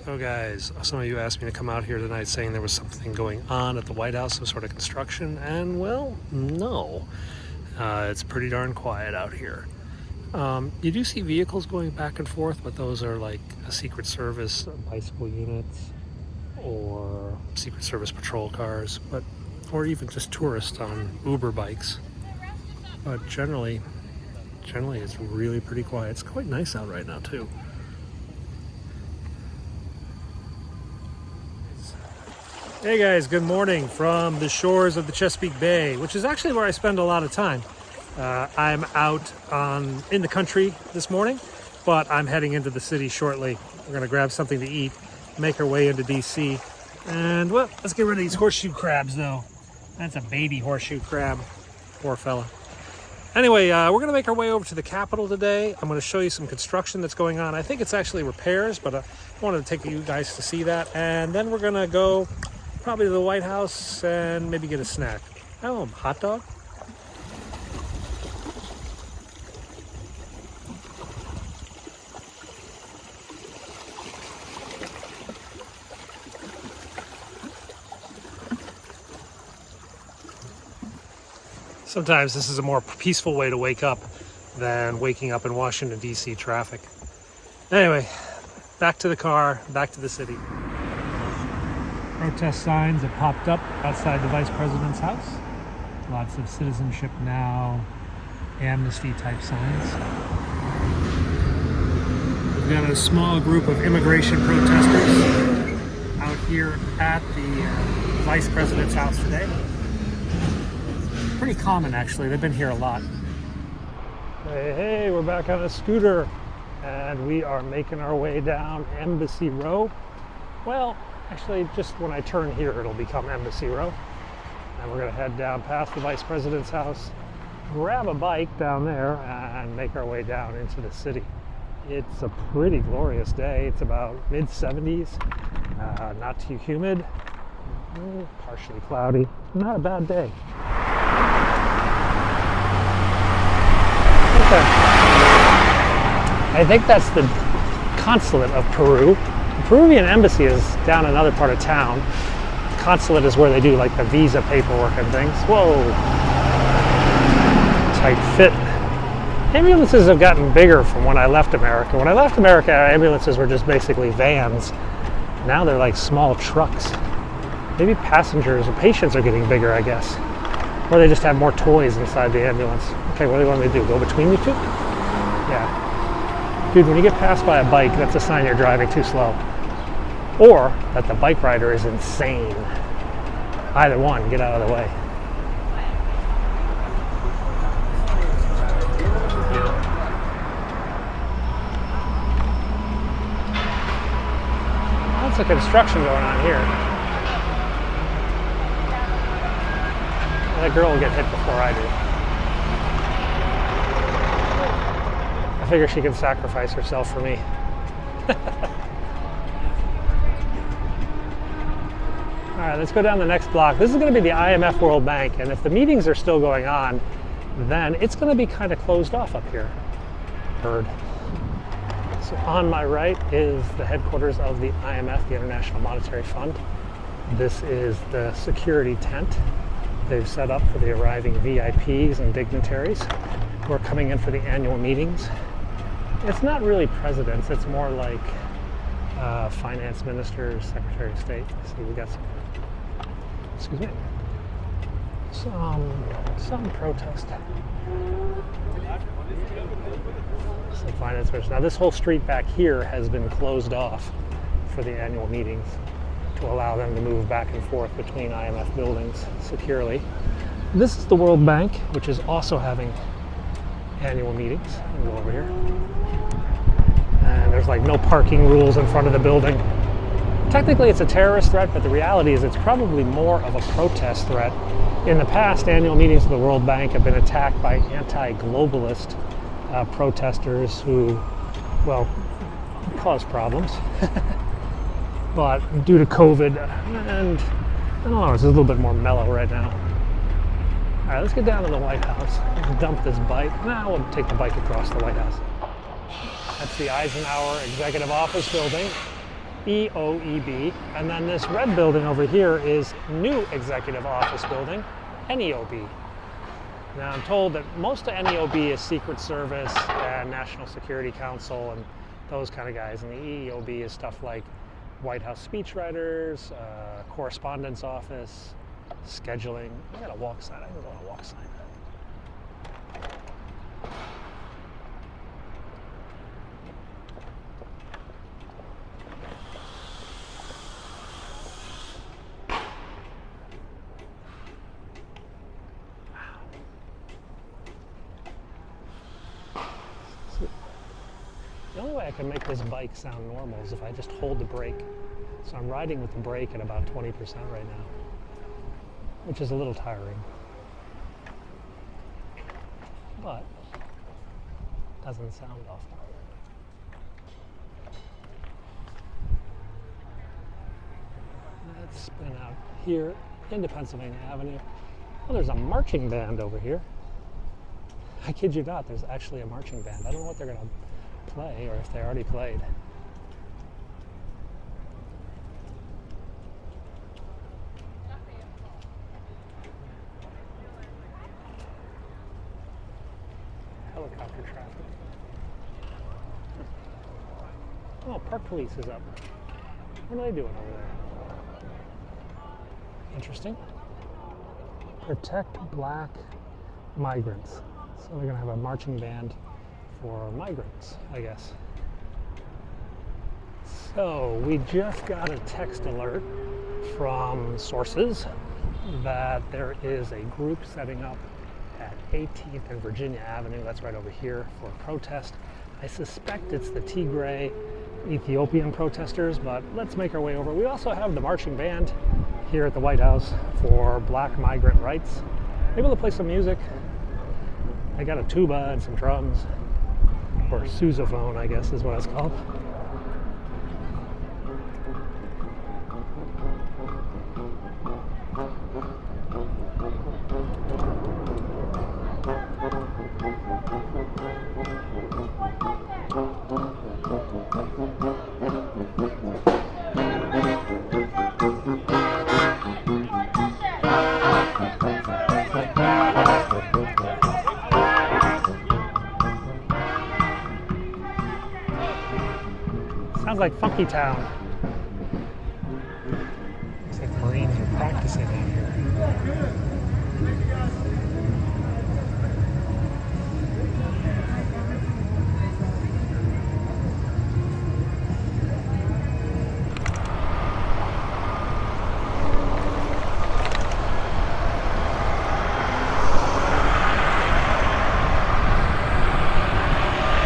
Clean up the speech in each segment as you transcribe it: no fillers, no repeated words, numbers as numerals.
So guys, some of you asked me to come out here tonight saying there was something going on at the White House, some sort of construction, and well, no. It's pretty darn quiet out here. You do see vehicles going back and forth, but those are like a Secret Service bicycle units or Secret Service patrol cars, or even just tourists on Uber bikes. But generally it's really pretty quiet. It's quite nice out right now too. Hey guys, good morning from the shores of the Chesapeake Bay, which is actually where I spend a lot of time. I'm out in the country this morning, but I'm heading into the city shortly. We're gonna grab something to eat, make our way into DC, and well, let's get rid of these horseshoe crabs though. That's a baby horseshoe crab, poor fella. Anyway, we're gonna make our way over to the Capitol today. I'm gonna show you some construction that's going on. I think it's actually repairs, but I wanted to take you guys to see that. And then we're gonna go probably to the White House and maybe get a snack. Oh, hot dog? Sometimes this is a more peaceful way to wake up than waking up in Washington, D.C. traffic. Anyway, back to the car, back to the city. Protest signs have popped up outside the Vice President's house. Lots of Citizenship Now, amnesty type signs. We've got a small group of immigration protesters out here at the Vice President's house today. Pretty common actually, they've been here a lot. Hey, we're back on a scooter and we are making our way down Embassy Row. Well, actually, just when I turn here, it'll become Embassy Row. And we're gonna head down past the Vice President's house, grab a bike down there, and make our way down into the city. It's a pretty glorious day. It's about mid-70s, not too humid, partially cloudy. Not a bad day. I think that's the consulate of Peru. The Peruvian embassy is down another part of town. The consulate is where they do like the visa paperwork and things. Whoa. Tight fit. Ambulances have gotten bigger from when I left America. When I left America, ambulances were just basically vans. Now they're like small trucks. Maybe passengers or patients are getting bigger, I guess. Or they just have more toys inside the ambulance. Okay, what do you want me to do? Go between you two? Yeah. Dude, when you get passed by a bike, that's a sign you're driving too slow. Or that the bike rider is insane. Either one, get out of the way. Lots of construction going on here. That girl will get hit before I do. I figure she can sacrifice herself for me. All right, let's go down the next block. This is going to be the IMF World Bank, and if the meetings are still going on, then it's going to be kind of closed off up here. Heard. So on my right is the headquarters of the IMF, the International Monetary Fund. This is the security tent they've set up for the arriving VIPs and dignitaries who are coming in for the annual meetings. It's not really presidents, it's more like finance ministers, secretary of state. See, we got some protest. Some finance ministers. Now this whole street back here has been closed off for the annual meetings to allow them to move back and forth between IMF buildings securely. This is the World Bank, which is also having annual meetings. We'll go over here. And there's like no parking rules in front of the building. Technically it's a terrorist threat, but the reality is it's probably more of a protest threat. In the past, annual meetings of the World Bank have been attacked by anti-globalist protesters who, well, cause problems. But due to COVID, and I don't know, it's a little bit more mellow right now. All right, let's get down to the White House and dump this bike. Now we'll take the bike across the White House. That's the Eisenhower Executive Office building. EOEB. And then this red building over here is New Executive Office Building, NEOB. Now I'm told that most of NEOB is Secret Service and National Security Council and those kind of guys. And the EEOB is stuff like White House speechwriters, correspondence office, scheduling. I got a walk sign. I can go on a walk sign. The only way I can make this bike sound normal is if I just hold the brake. So I'm riding with the brake at about 20% right now, which is a little tiring, but doesn't sound awful. Let's spin out here into Pennsylvania Avenue. Oh, there's a marching band over here. I kid you not, there's actually a marching band. I don't know what they're going to play or if they already played. Helicopter traffic. Oh, Park Police is up. What are they doing over there? Interesting. Protect Black Migrants. So they're going to have a marching band for migrants, I guess. So we just got a text alert from sources that there is a group setting up at 18th and Virginia Avenue, that's right over here, for a protest. I suspect it's the Tigray Ethiopian protesters, but let's make our way over. We also have the marching band here at the White House for Black migrant rights. Maybe they'll play some music. I got a tuba and some drums, or sousaphone, I guess is what it's called. Sounds like Funky Town. Looks like Marines are practicing out here.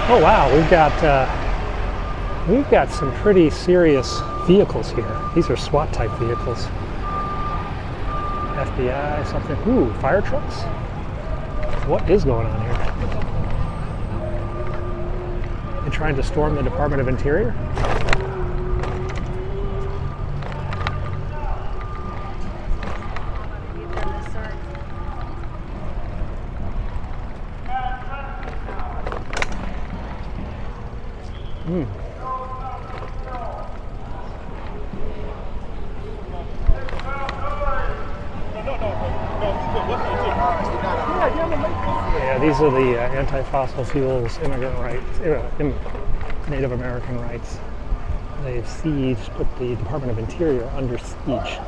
Oh wow, we've got some pretty serious vehicles here. These are SWAT type vehicles. FBI, something. Ooh, fire trucks? What is going on here? They're trying to storm the Department of Interior? Yeah, these are the anti-fossil fuels, immigrant rights, Native American rights. They've put the Department of Interior under siege.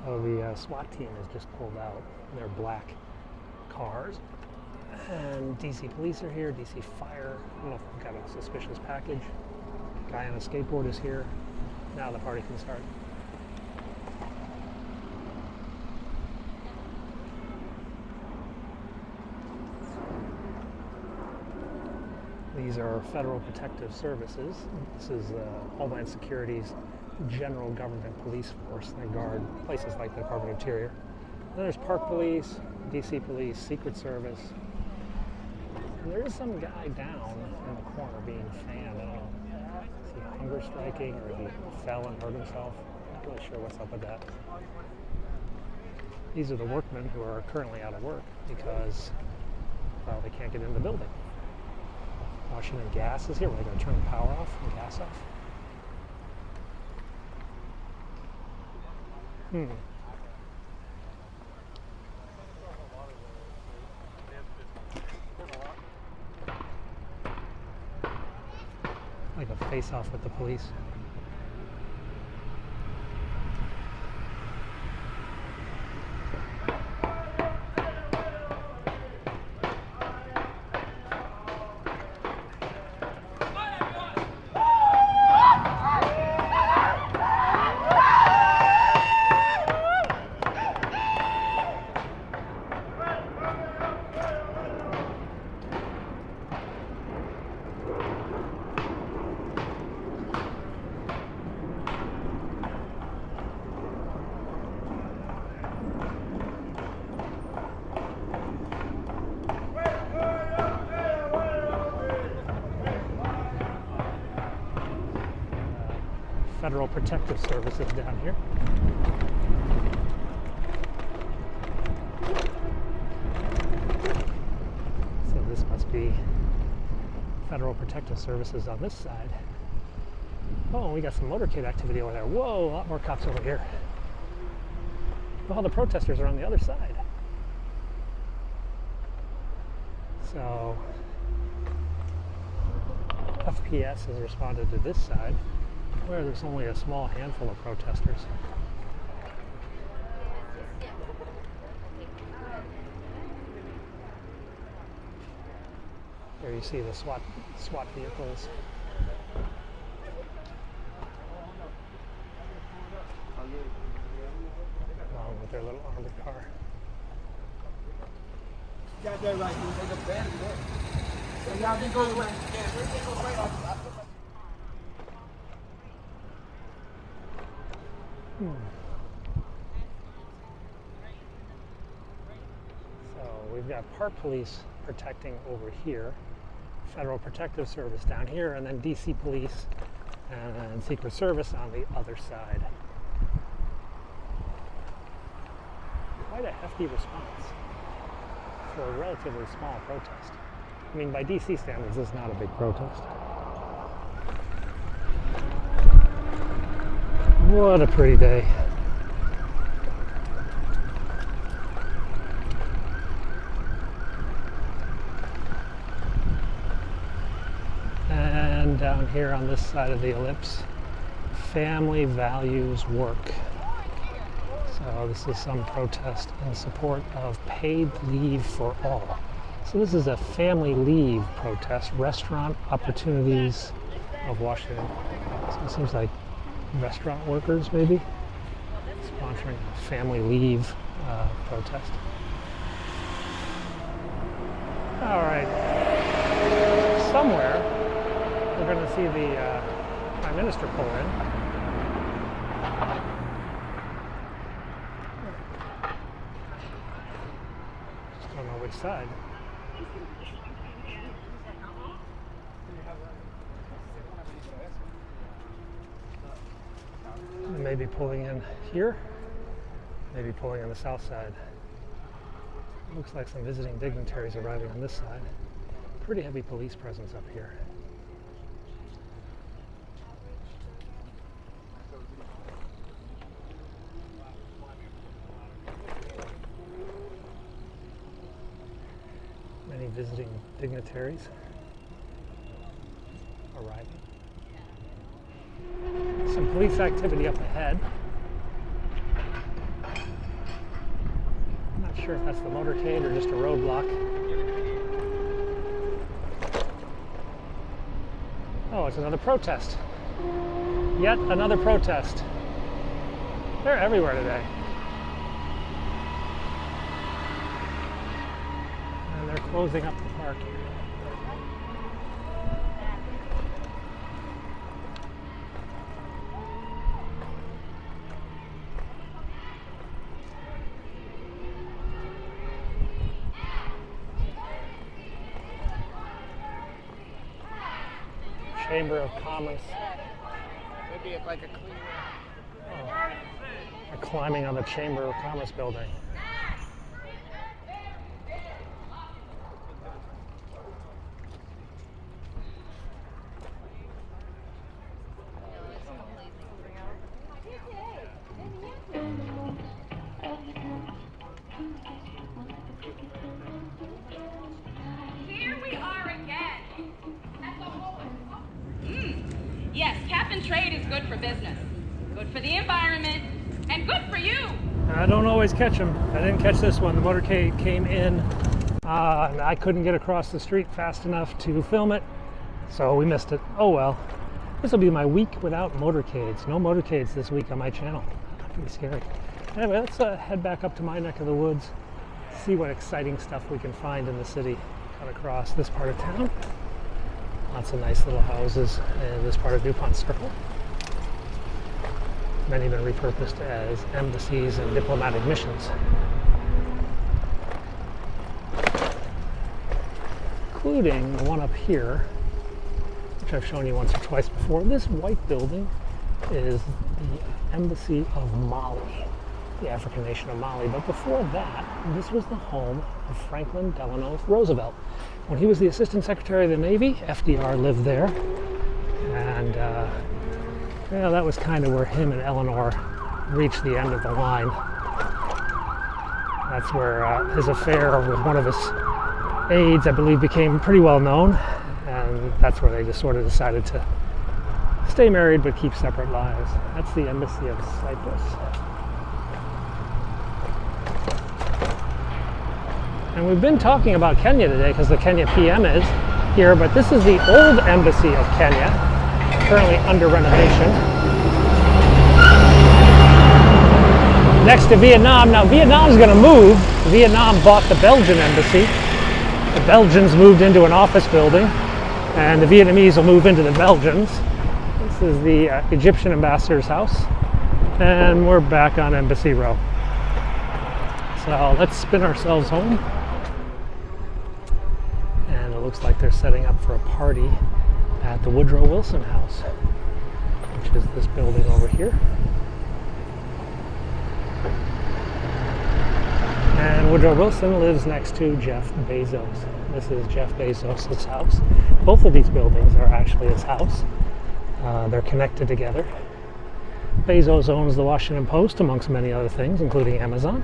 So the SWAT team has just pulled out their black cars. And DC police are here, DC fire. I don't know if we've got a suspicious package. Guy on a skateboard is here. Now the party can start. These are Federal Protective Services. This is Homeland Security's general government police force. They guard places like the Department of Interior. Then there's Park Police, DC Police, Secret Service. And there is some guy down in the corner being fanned. I don't know. Is he hunger striking or he fell and hurt himself? Not really sure what's up with that. These are the workmen who are currently out of work because, well, they can't get in the building. Washington Gas is here. We're going to turn the power off and gas off. Like a face-off with the police. Federal Protective Services down here. So this must be Federal Protective Services on this side. Oh, we got some motorcade activity over there. Whoa, a lot more cops over here. Well, the protesters are on the other side. So FPS has responded to this side, where there's only a small handful of protesters. There you see the SWAT vehicles. Along with their little armored car. So we've got Park Police protecting over here, Federal Protective Service down here, and then DC Police and Secret Service on the other side. Quite a hefty response for a relatively small protest. I mean, by DC standards, this is not a big protest. What a pretty day. And down here on this side of the ellipse, family values work. So this is some protest in support of paid leave for all. So this is a family leave protest, Restaurant Opportunities of Washington. So it seems like restaurant workers maybe sponsoring a family leave protest. All right, somewhere we're going to see the Prime Minister pull in. Just don't know which side. Maybe pulling in here, maybe pulling in the south side. Looks like some visiting dignitaries arriving on this side. Pretty heavy police presence up here. Many visiting dignitaries arriving. Some police activity up ahead. I'm not sure if that's the motorcade or just a roadblock. Oh, it's another protest. Yet another protest. They're everywhere today. And they're closing up the park here. Chamber of Commerce. Maybe like a clean. Oh, they're climbing on the Chamber of Commerce building. Here we are again. Yes, cap and trade is good for business, good for the environment, and good for you. I don't always catch them. I didn't catch this one. The motorcade came in, and I couldn't get across the street fast enough to film it, so we missed it. Oh well. This will be my week without motorcades. No motorcades this week on my channel. Pretty scary. Anyway, let's head back up to my neck of the woods, see what exciting stuff we can find in the city. Cut across this part of town. Lots of nice little houses in this part of DuPont Circle. Many have been repurposed as embassies and diplomatic missions. Including the one up here, which I've shown you once or twice before. This white building is the Embassy of Mali, the African nation of Mali. But before that, this was the home of Franklin Delano Roosevelt. When he was the Assistant Secretary of the Navy, FDR lived there. And yeah, that was kind of where him and Eleanor reached the end of the line. That's where his affair with one of his aides, I believe, became pretty well known. And that's where they just sort of decided to stay married but keep separate lives. That's the Embassy of Cyprus. And we've been talking about Kenya today because the Kenya PM is here, but this is the old Embassy of Kenya, currently under renovation. Next to Vietnam. Now Vietnam's going to move. Vietnam bought the Belgian embassy. The Belgians moved into an office building, and the Vietnamese will move into the Belgians. This is the Egyptian ambassador's house, and we're back on Embassy Row. So let's spin ourselves home. And it looks like they're setting up for a party at the Woodrow Wilson House, which is this building over here. And Woodrow Wilson lives next to Jeff Bezos. This is Jeff Bezos' house. Both of these buildings are actually his house. They're connected together. Bezos owns the Washington Post, amongst many other things, including Amazon.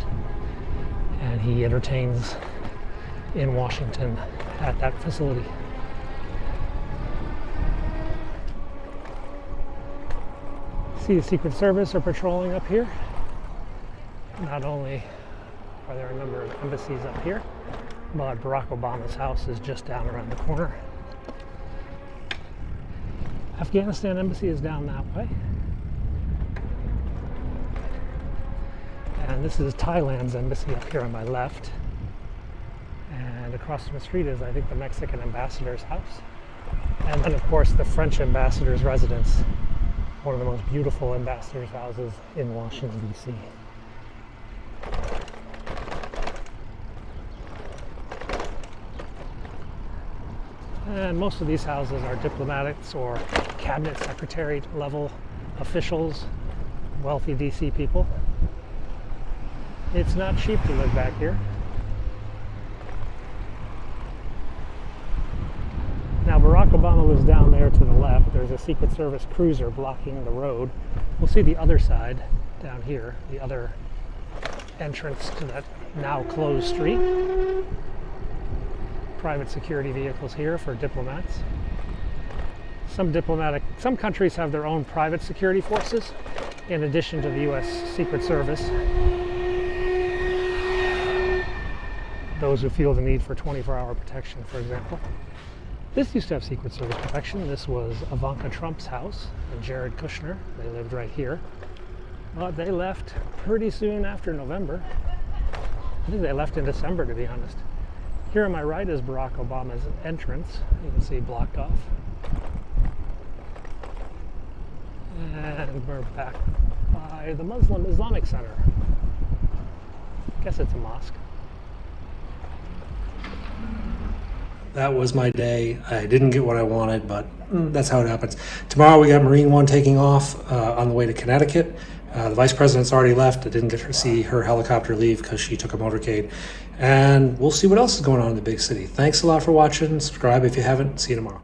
And he entertains in Washington at that facility. See, the Secret Service are patrolling up here. Not only are there a number of embassies up here, but Barack Obama's house is just down around the corner. Afghanistan embassy is down that way. And this is Thailand's embassy up here on my left. And across from the street is, I think, the Mexican ambassador's house. And then, of course, the French ambassador's residence, one of the most beautiful ambassador's houses in Washington, D.C. And most of these houses are diplomats or cabinet secretary level officials, wealthy DC people. It's not cheap to live back here. Now Barack Obama was down there to the left. There's a Secret Service cruiser blocking the road. We'll see the other side down here, the other entrance to that now closed street. Private security vehicles here for diplomats. Some countries have their own private security forces in addition to the U.S. Secret Service. Those who feel the need for 24-hour protection, for example. This used to have Secret Service protection. This was Ivanka Trump's house and Jared Kushner. They lived right here. But they left pretty soon after November. I think they left in December, to be honest. Here on my right is Barack Obama's entrance. You can see blocked off. And we're back by the Muslim Islamic Center. I guess it's a mosque. that was my day. I didn't get what I wanted, but that's how it happens. Tomorrow we got Marine One taking off on the way to Connecticut. The vice president's already left. I didn't get to see her helicopter leave because she took a motorcade. And we'll see what else is going on in the big city. Thanks a lot for watching. Subscribe if you haven't. See you tomorrow.